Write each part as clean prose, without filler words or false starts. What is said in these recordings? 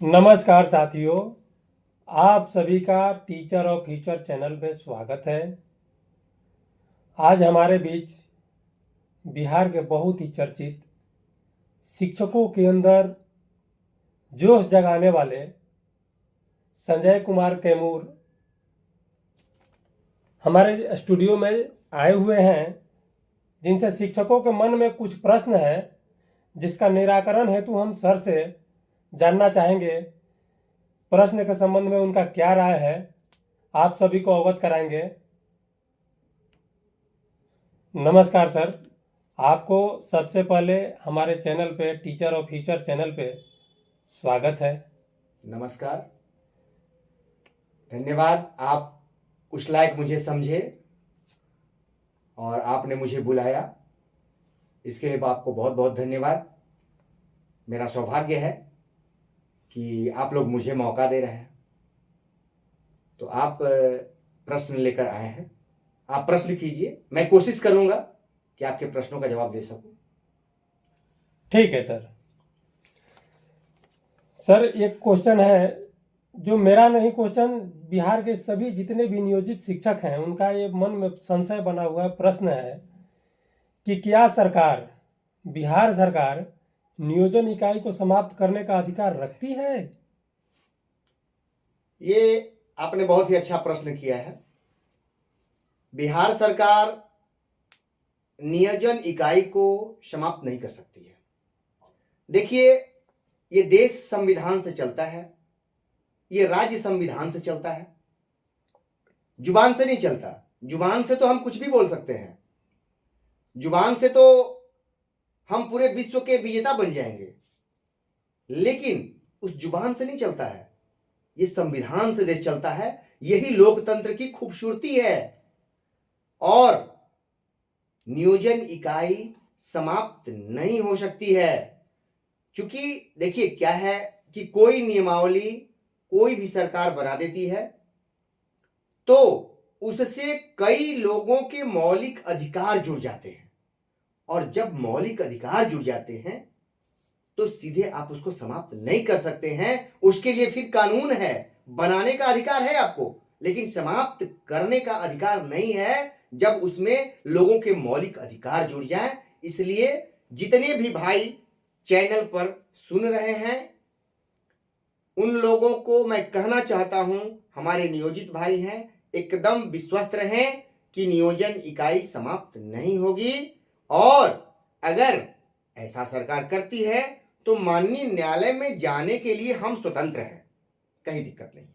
नमस्कार साथियों, आप सभी का टीचर और फ्यूचर चैनल में स्वागत है। आज हमारे बीच बिहार के बहुत ही चर्चित शिक्षकों के अंदर जोश जगाने वाले संजय कुमार कैमूर हमारे स्टूडियो में आए हुए हैं, जिनसे शिक्षकों के मन में कुछ प्रश्न है जिसका निराकरण हेतु हम सर से जानना चाहेंगे। प्रश्न के संबंध में उनका क्या राय है, आप सभी को अवगत कराएंगे। नमस्कार सर, आपको सबसे पहले हमारे चैनल पे, टीचर और फ्यूचर चैनल पे स्वागत है। नमस्कार, धन्यवाद। आप उस लायक मुझे समझे और आपने मुझे बुलाया, इसके लिए आपको बहुत बहुत धन्यवाद। मेरा सौभाग्य है कि आप लोग मुझे मौका दे रहे हैं। तो आप प्रश्न लेकर आए हैं, आप प्रश्न कीजिए। मैं कोशिश करूंगा कि आपके प्रश्नों का जवाब दे सकूं। ठीक है सर। सर, एक क्वेश्चन है जो मेरा नहीं, क्वेश्चन बिहार के सभी जितने भी नियोजित शिक्षक हैं उनका ये मन में संशय बना हुआ प्रश्न है कि क्या सरकार, बिहार सरकार नियोजन इकाई को समाप्त करने का अधिकार रखती है? ये आपने बहुत ही अच्छा प्रश्न किया है। बिहार सरकार नियोजन इकाई को समाप्त नहीं कर सकती है। देखिए, ये देश संविधान से चलता है, ये राज्य संविधान से चलता है, जुबान से नहीं चलता। जुबान से तो हम कुछ भी बोल सकते हैं, जुबान से तो हम पूरे विश्व के विजेता बन जाएंगे, लेकिन उस जुबान से नहीं चलता है। ये संविधान से देश चलता है। यही लोकतंत्र की खूबसूरती है। और नियोजन इकाई समाप्त नहीं हो सकती है, क्योंकि देखिए क्या है कि कोई नियमावली कोई भी सरकार बना देती है तो उससे कई लोगों के मौलिक अधिकार जुड़ जाते हैं, और जब मौलिक अधिकार जुड़ जाते हैं तो सीधे आप उसको समाप्त नहीं कर सकते हैं। उसके लिए फिर कानून है, बनाने का अधिकार है आपको, लेकिन समाप्त करने का अधिकार नहीं है जब उसमें लोगों के मौलिक अधिकार जुड़ जाएं। इसलिए जितने भी भाई चैनल पर सुन रहे हैं उन लोगों को मैं कहना चाहता हूं, हमारे नियोजित भाई हैं, एकदम विश्वस्त रहें कि नियोजन इकाई समाप्त नहीं होगी। और अगर ऐसा सरकार करती है तो माननीय न्यायालय में जाने के लिए हम स्वतंत्र हैं, कहीं दिक्कत नहीं है।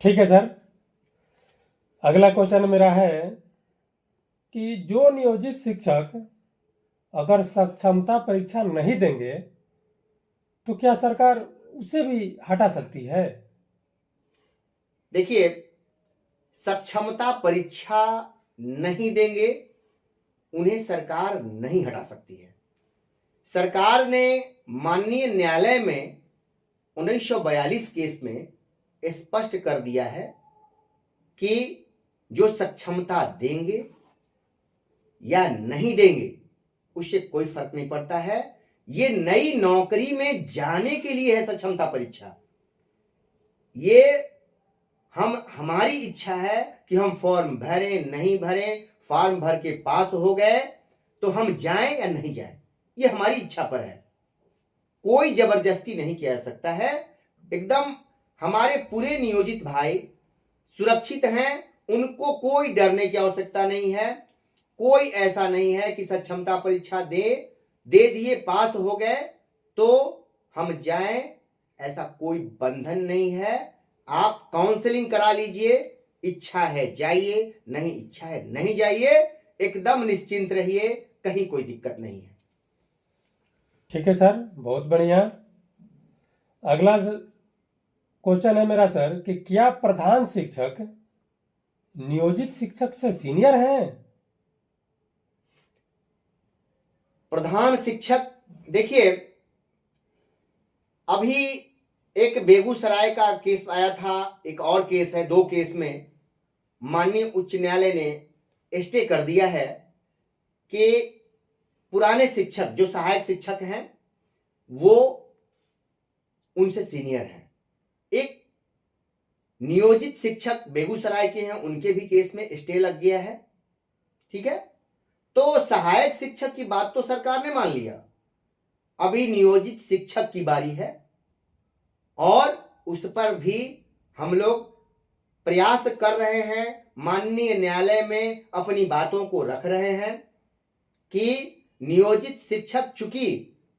ठीक है सर। अगला क्वेश्चन मेरा है कि जो नियोजित शिक्षक अगर सक्षमता परीक्षा नहीं देंगे तो क्या सरकार उसे भी हटा सकती है? देखिए, सक्षमता परीक्षा नहीं देंगे उन्हें सरकार नहीं हटा सकती है। सरकार ने माननीय न्यायालय में 1942 केस में स्पष्ट कर दिया है कि जो सक्षमता देंगे या नहीं देंगे उससे कोई फर्क नहीं पड़ता है। ये नई नौकरी में जाने के लिए है सक्षमता परीक्षा। ये हमारी इच्छा है कि हम फॉर्म भरें नहीं भरें, फॉर्म भर के पास हो गए तो हम जाएं या नहीं जाएं, ये हमारी इच्छा पर है। कोई जबरदस्ती नहीं किया जा सकता है। एकदम हमारे पूरे नियोजित भाई सुरक्षित हैं, उनको कोई डरने की आवश्यकता नहीं है। कोई ऐसा नहीं है कि सक्षमता परीक्षा दे दिए, पास हो गए तो हम जाएं, ऐसा कोई बंधन नहीं है। आप काउंसलिंग करा लीजिए, इच्छा है जाइए, नहीं इच्छा है नहीं जाइए, एकदम निश्चिंत रहिए, कहीं कोई दिक्कत नहीं है। ठीक है सर, बहुत बढ़िया। अगला क्वेश्चन है मेरा सर कि क्या प्रधान शिक्षक नियोजित शिक्षक से सीनियर हैं? प्रधान शिक्षक, देखिए अभी एक बेगूसराय का केस आया था, एक और केस है, दो केस में माननीय उच्च न्यायालय ने स्टे कर दिया है कि पुराने शिक्षक जो सहायक शिक्षक हैं वो उनसे सीनियर हैं। एक नियोजित शिक्षक बेगूसराय के हैं, उनके भी केस में स्टे लग गया है। ठीक है, तो सहायक शिक्षक की बात तो सरकार ने मान लिया, अभी नियोजित शिक्षक की बारी है और उस पर भी हम लोग प्रयास कर रहे हैं, माननीय न्यायालय में अपनी बातों को रख रहे हैं कि नियोजित शिक्षक चूंकि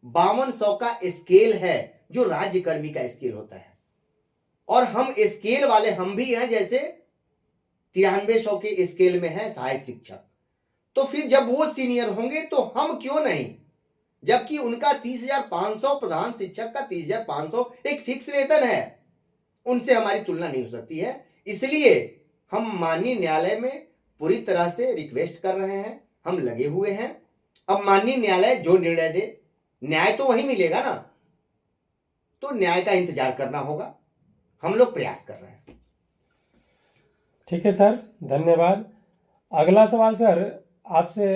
5200 का स्केल है जो राज्यकर्मी का स्केल होता है और हम स्केल वाले हम भी हैं, जैसे 9300 के स्केल में है सहायक शिक्षक, तो फिर जब वो सीनियर होंगे तो हम क्यों नहीं, जबकि उनका 30,500, प्रधान शिक्षक का 30,500 एक फिक्स वेतन है, उनसे हमारी तुलना नहीं हो सकती है। इसलिए हम माननीय न्यायालय में पूरी तरह से रिक्वेस्ट कर रहे हैं, हम लगे हुए हैं। अब माननीय न्यायालय जो निर्णय दे, न्याय तो वही मिलेगा ना, तो न्याय का इंतजार करना होगा, हम लोग प्रयास कर रहे हैं। ठीक है सर, धन्यवाद। अगला सवाल सर आपसे,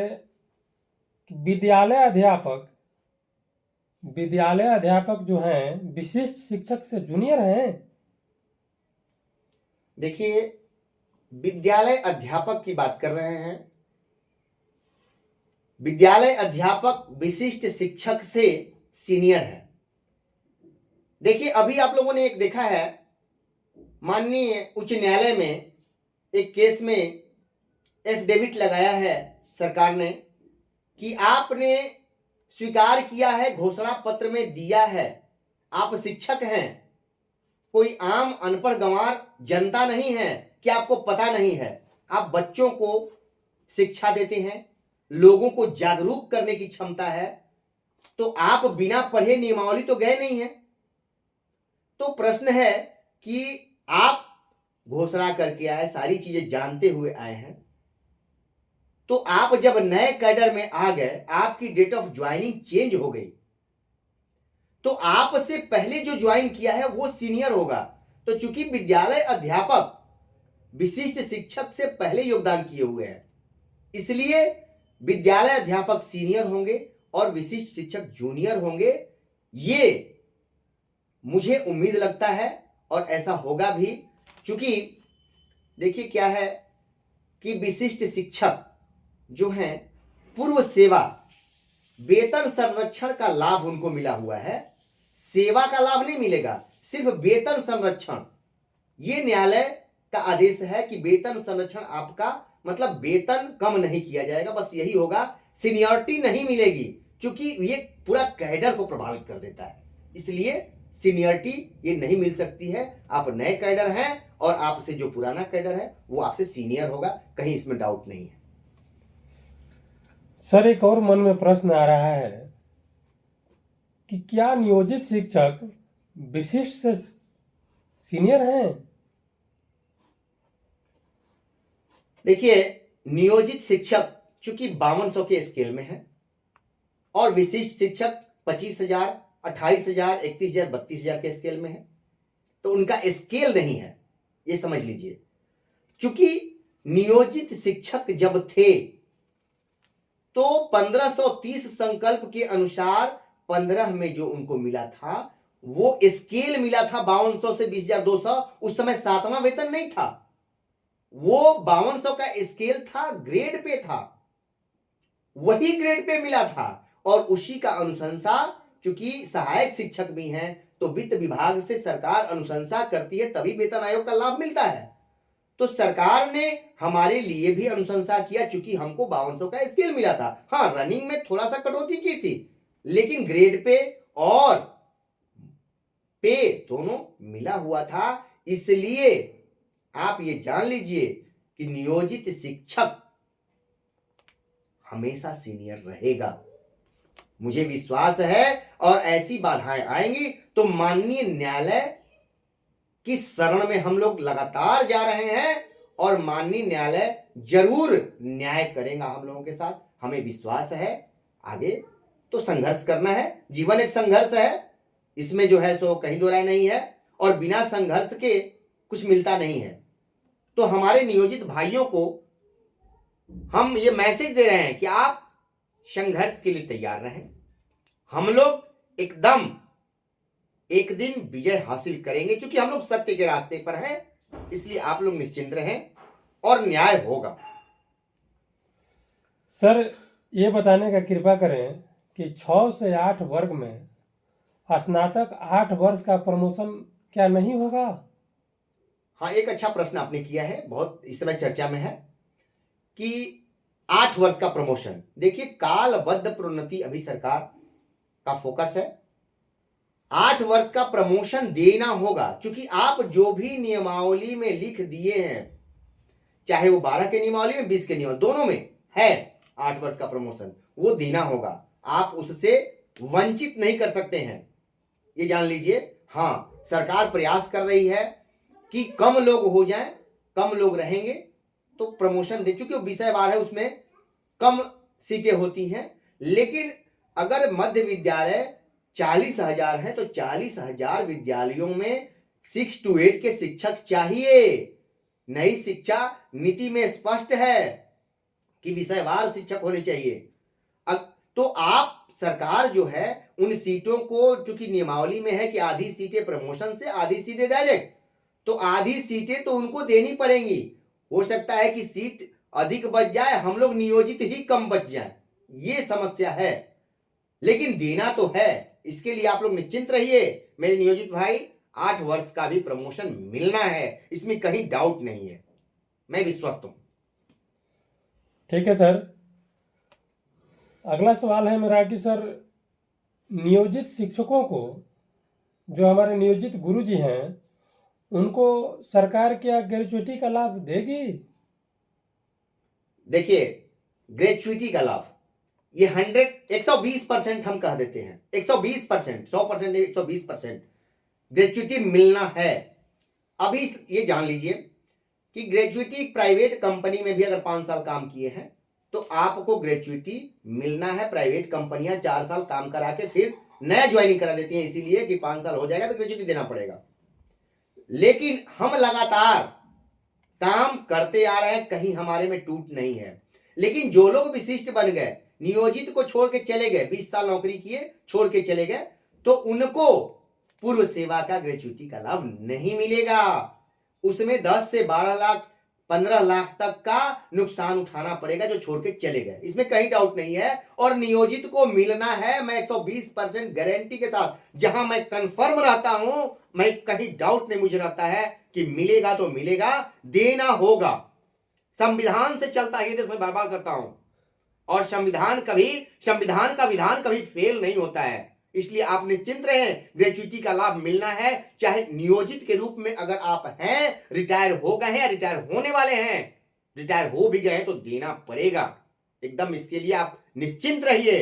विद्यालय अध्यापक जो हैं विशिष्ट शिक्षक से जूनियर हैं? देखिए, विद्यालय अध्यापक की बात कर रहे हैं, विद्यालय अध्यापक विशिष्ट शिक्षक से सीनियर है। देखिए, अभी आप लोगों ने एक देखा है, माननीय उच्च न्यायालय में एक केस में एफिडेविट लगाया है सरकार ने कि आपने स्वीकार किया है, घोषणा पत्र में दिया है, आप शिक्षक हैं, कोई आम अनपढ़ गंवार जनता नहीं है कि आपको पता नहीं है, आप बच्चों को शिक्षा देते हैं, लोगों को जागरूक करने की क्षमता है, तो आप बिना पढ़े नियमावली तो गए नहीं हैं। तो प्रश्न है कि आप घोषणा करके आए, सारी चीजें जानते हुए आए हैं, तो आप जब नए कैडर में आ गए, आपकी डेट ऑफ ज्वाइनिंग चेंज हो गई, तो आपसे पहले जो ज्वाइन किया है वो सीनियर होगा। तो चूंकि विद्यालय अध्यापक विशिष्ट शिक्षक से पहले योगदान किए हुए हैं, इसलिए विद्यालय अध्यापक सीनियर होंगे और विशिष्ट शिक्षक जूनियर होंगे। ये मुझे उम्मीद लगता है और ऐसा होगा भी, क्योंकि देखिए क्या है कि विशिष्ट शिक्षक जो हैं पूर्व सेवा वेतन संरक्षण का लाभ उनको मिला हुआ है, सेवा का लाभ नहीं मिलेगा, सिर्फ वेतन संरक्षण। ये न्यायालय का आदेश है कि वेतन संरक्षण आपका मतलब वेतन कम नहीं किया जाएगा, बस यही होगा, सीनियरिटी नहीं मिलेगी, क्योंकि ये पूरा कैडर को प्रभावित कर देता है, इसलिए सीनियरिटी ये नहीं मिल सकती है। आप नए कैडर हैं और आपसे जो पुराना कैडर है वो आपसे सीनियर होगा, कहीं इसमें डाउट नहीं है। सर एक और मन में प्रश्न आ रहा है कि क्या नियोजित शिक्षक विशिष्ट से सीनियर हैं? देखिए, नियोजित शिक्षक चूंकि 5200 के स्केल में है और विशिष्ट शिक्षक 25,000, 28,000, 31,000, 32,000 के स्केल में है, तो उनका स्केल नहीं है, ये समझ लीजिए। चूंकि नियोजित शिक्षक जब थे तो 1530 संकल्प के अनुसार 15 में जो उनको मिला था वो स्केल मिला था 5200 से 20,200, उस समय 7वां वेतन नहीं था, वो 5200 का स्केल था, ग्रेड पे था, वही ग्रेड पे मिला था और उसी का अनुशंसा, चूंकि सहायक शिक्षक भी हैं तो वित्त विभाग से सरकार अनुशंसा करती है, तभी वेतन आयोग का लाभ मिलता है। तो सरकार ने हमारे लिए भी अनुशंसा किया, चूंकि हमको 5200 का स्केल मिला था। हाँ, रनिंग में थोड़ा सा कटौती की थी, लेकिन ग्रेड पे और पे दोनों मिला हुआ था। इसलिए आप ये जान लीजिए कि नियोजित शिक्षक हमेशा सीनियर रहेगा, मुझे विश्वास है। और ऐसी बाधाएं आएंगी तो माननीय न्यायालय की शरण में हम लोग लगातार जा रहे हैं और माननीय न्यायालय जरूर न्याय करेगा हम लोगों के साथ, हमें विश्वास है। आगे तो संघर्ष करना है, जीवन एक संघर्ष है, इसमें जो है सो कहीं दो राय नहीं है, और बिना संघर्ष के कुछ मिलता नहीं है। तो हमारे नियोजित भाइयों को हम ये मैसेज दे रहे हैं कि आप संघर्ष के लिए तैयार रहें, हम लोग एकदम एक दिन विजय हासिल करेंगे। क्योंकि हम लोग सत्य के रास्ते पर हैं, इसलिए आप लोग निश्चिंत रहें और न्याय होगा। सर, ये बताने का कृपा करें कि 6 से 8 वर्ग में स्नातक 8 वर्ष का प्रमोशन क्या नहीं होगा? हाँ, एक अच्छा प्रश्न आपने किया है, बहुत इस समय चर्चा में है कि 8 वर्ष का प्रमोशन। देखिए, कालबद्ध प्रोन्नति अभी सरकार का फोकस है। 8 वर्ष का प्रमोशन देना होगा, क्योंकि आप जो भी नियमावली में लिख दिए हैं, चाहे वो 12 के नियमावली में, 20 के नियमावली, दोनों में है 8 वर्ष का प्रमोशन, वो देना होगा। आप उससे वंचित नहीं कर सकते हैं, ये जान लीजिए। हाँ, सरकार प्रयास कर रही है कि कम लोग हो जाएं, कम लोग रहेंगे तो प्रमोशन दे, चूंकि विषयवार है, उसमें कम सीटें होती हैं। लेकिन अगर मध्य विद्यालय 40,000 है तो 40,000 विद्यालयों में 6 to 8 के शिक्षक चाहिए। नई शिक्षा नीति में स्पष्ट है कि विषयवार शिक्षक होने चाहिए। तो आप सरकार जो है उन सीटों को, चूंकि नियमावली में है कि आधी सीटें प्रमोशन से, आधी सीटें डायरेक्ट, तो आधी सीटें तो उनको देनी पड़ेंगी। हो सकता है कि सीट अधिक बच जाए, हम लोग नियोजित ही कम बच जाए, ये समस्या है, लेकिन देना तो है। इसके लिए आप लोग निश्चिंत रहिए मेरे नियोजित भाई, 8 वर्ष का भी प्रमोशन मिलना है, इसमें कहीं डाउट नहीं है, मैं विश्वस्त हूं। ठीक है सर। अगला सवाल है मेरा कि सर, नियोजित शिक्षकों को, जो हमारे नियोजित गुरुजी हैं, उनको सरकार क्या ग्रेच्युटी का लाभ देगी? देखिए, ग्रेच्युटी का लाभ ये 120% हम कह देते हैं, 120%, 100% नहीं, 120% ग्रेच्युटी मिलना है। अभी ये जान लीजिए कि ग्रेच्युटी प्राइवेट कंपनी में भी अगर 5 साल काम किए हैं तो आपको ग्रेच्युटी मिलना है। प्राइवेट कंपनियां 4 साल काम करा के फिर नया ज्वाइनिंग करा देती हैं, इसीलिए कि 5 साल हो जाएगा तो ग्रेच्युटी देना पड़ेगा। लेकिन हम लगातार काम करते आ रहे हैं, कहीं हमारे में टूट नहीं है। लेकिन जो लोग विशिष्ट बन गए, नियोजित को छोड़ के चले गए, 20 साल नौकरी किए छोड़ के चले गए, तो उनको पूर्व सेवा का ग्रेच्युटी का लाभ नहीं मिलेगा। उसमें 10 से 12 लाख 15 लाख तक का नुकसान उठाना पड़ेगा जो छोड़ के चले गए, इसमें कहीं डाउट नहीं है। और नियोजित को मिलना है, मैं 120% गारंटी के साथ, जहां मैं कंफर्म रहता हूं, मैं कहीं डाउट नहीं मुझे रहता है कि मिलेगा तो मिलेगा, देना होगा। संविधान से चलता है देश में, बार बार करता हूं, और संविधान का विधान कभी फेल नहीं होता है। इसलिए आप निश्चिंत रहें, ग्रेच्युटी का लाभ मिलना है। चाहे नियोजित के रूप में अगर आप हैं, रिटायर हो गए हैं या रिटायर होने वाले हैं, रिटायर हो भी गए तो देना पड़ेगा एकदम। इसके लिए आप निश्चिंत रहिए,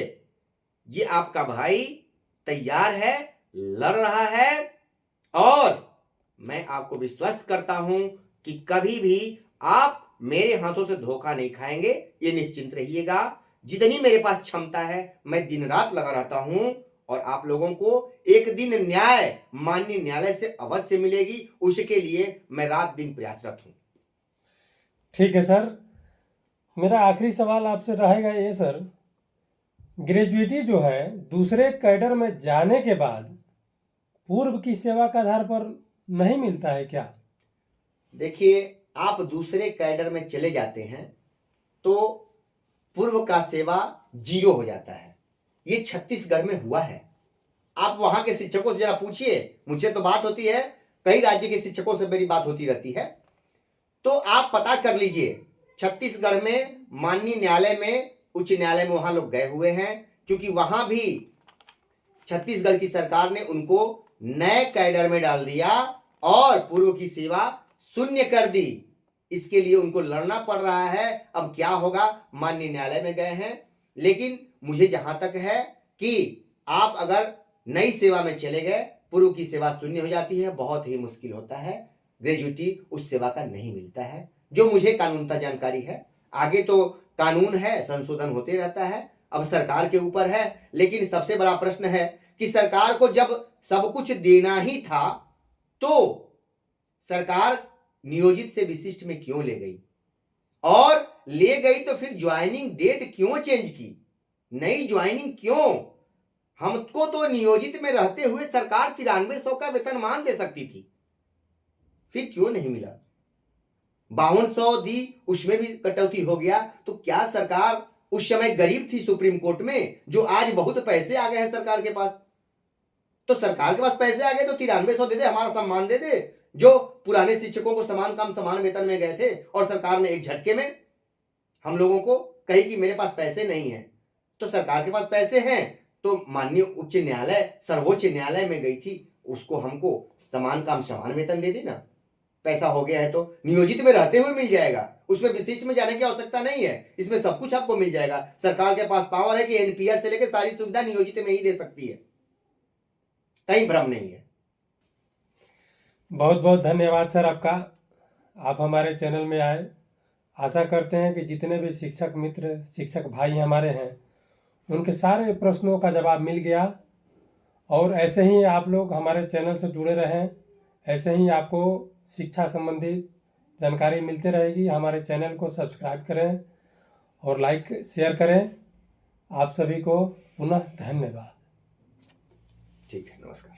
ये आपका भाई तैयार है, लड़ रहा है, और मैं आपको विश्वस्त करता हूं कि कभी भी आप मेरे हाथों से धोखा नहीं खाएंगे, ये निश्चिंत रहिएगा। जितनी मेरे पास क्षमता है मैं दिन रात लगा रहता हूं, और आप लोगों को एक दिन न्याय माननीय न्यायालय से अवश्य मिलेगी, उसके लिए मैं रात दिन प्रयासरत हूं। ठीक है सर। मेरा आखिरी सवाल आपसे रहेगा ये सर, ग्रेजुएटी जो है दूसरे कैडर में जाने के बाद पूर्व की सेवा के आधार पर नहीं मिलता है क्या? देखिए, आप दूसरे कैडर में चले जाते हैं तो पूर्व का सेवा 0 हो जाता है। ये छत्तीसगढ़ में हुआ है। आप वहां के शिक्षकों से जरा पूछिए, मुझे तो बात होती है, कई राज्य के शिक्षकों से मेरी बात होती रहती है, तो आप पता कर लीजिए। छत्तीसगढ़ में माननीय न्यायालय में, उच्च न्यायालय में वहां लोग गए हुए हैं, क्योंकि वहां भी छत्तीसगढ़ की सरकार ने उनको नए कैडर में डाल दिया और पूर्व की सेवा शून्य कर दी। इसके लिए उनको लड़ना पड़ रहा है। अब क्या होगा, माननीय न्यायालय में गए हैं, लेकिन मुझे जहां तक है कि आप अगर नई सेवा में चले गए, पूर्व की सेवा शून्य हो जाती है, बहुत ही मुश्किल होता है, ग्रेजुएटी उस सेवा का नहीं मिलता है, जो मुझे कानूनता जानकारी है। आगे तो कानून है, संशोधन होते रहता है, अब सरकार के ऊपर है। लेकिन सबसे बड़ा प्रश्न है कि सरकार को जब सब कुछ देना ही था तो सरकार नियोजित से विशिष्ट में क्यों ले गई, और ले गई तो फिर ज्वाइनिंग डेट क्यों चेंज की, नई ज्वाइनिंग क्यों? हमको तो नियोजित में रहते हुए सरकार 9300 का वेतनमान दे सकती थी, फिर क्यों नहीं मिला? 5200 दी, उसमें भी कटौती हो गया। तो क्या सरकार उस समय गरीब थी सुप्रीम कोर्ट में, जो आज बहुत पैसे आ गए हैं सरकार के पास? तो सरकार के पास पैसे आ गए तो 9300 दे दे, हमारा सम्मान दे दे। जो पुराने शिक्षकों को समान काम समान वेतन में गए थे और सरकार ने एक झटके में हम लोगों को कही कि मेरे पास पैसे नहीं है। तो सरकार के पास पैसे हैं तो माननीय उच्च न्यायालय, सर्वोच्च न्यायालय में गई थी, उसको हमको समान काम समान वेतन दे दी ना। पैसा हो गया है तो नियोजित में रहते हुए मिल जाएगा, उसमें विशिष्ट में जाने की आवश्यकता नहीं है। इसमें सब कुछ आपको मिल जाएगा। सरकार के पास पावर है कि एनपीएस से लेकर सारी सुविधा नियोजित में ही दे सकती है, कहीं भ्रम नहीं है। बहुत बहुत धन्यवाद सर आपका, आप हमारे चैनल में आए। आशा करते हैं कि जितने भी शिक्षक मित्र, शिक्षक भाई हमारे हैं, उनके सारे प्रश्नों का जवाब मिल गया। और ऐसे ही आप लोग हमारे चैनल से जुड़े रहें, ऐसे ही आपको शिक्षा संबंधी जानकारी मिलती रहेगी। हमारे चैनल को सब्सक्राइब करें और लाइक शेयर करें। आप सभी को पुनः धन्यवाद। ठीक है, नमस्कार।